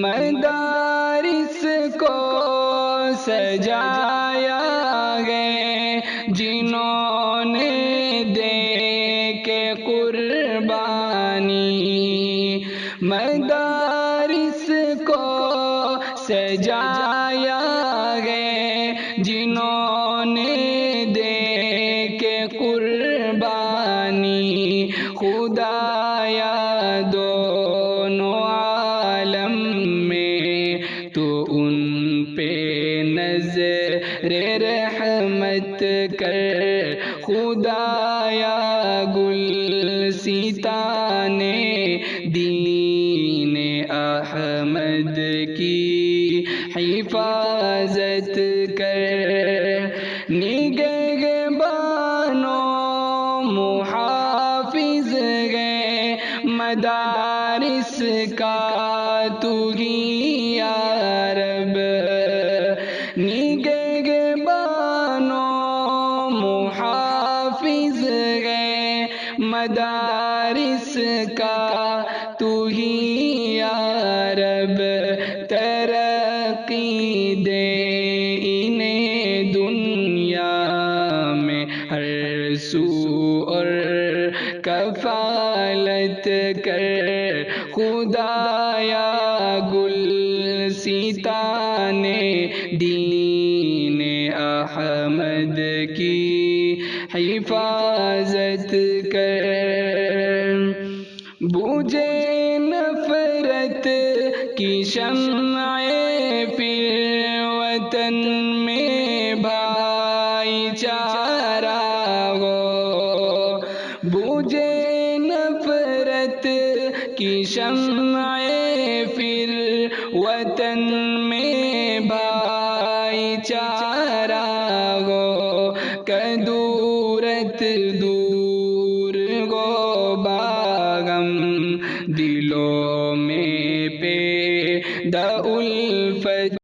مدارس کو سجایا گئے جنہوں نے دے کے قربانی، مدارس کو سجایا گئے جنہوں نے دے کے قربانی، خدایا دونوں عالم میں تو ان پہ نظر رحمت کر، خدایا گلستان دین احمد کی حفاظت کر، نگہبانوں محافظ گئے مدارس کا تو ہی یا رب، نگہبانوں محافظ گئے مدارس کا تو ہی یا رب، ترقی دے انہیں دنیا میں ہر سو اور کفالت کر، خدایا گلستان دین احمد کی حفاظت کر، بجھے نفرت کی شمعیں پھر وطن میں بھائی چارہ ہو، بجھے نفرت کی شمعیں پھر وطن میں بھائی چارہ ہو، کدورت دور گو باغم دلوں میں پیدا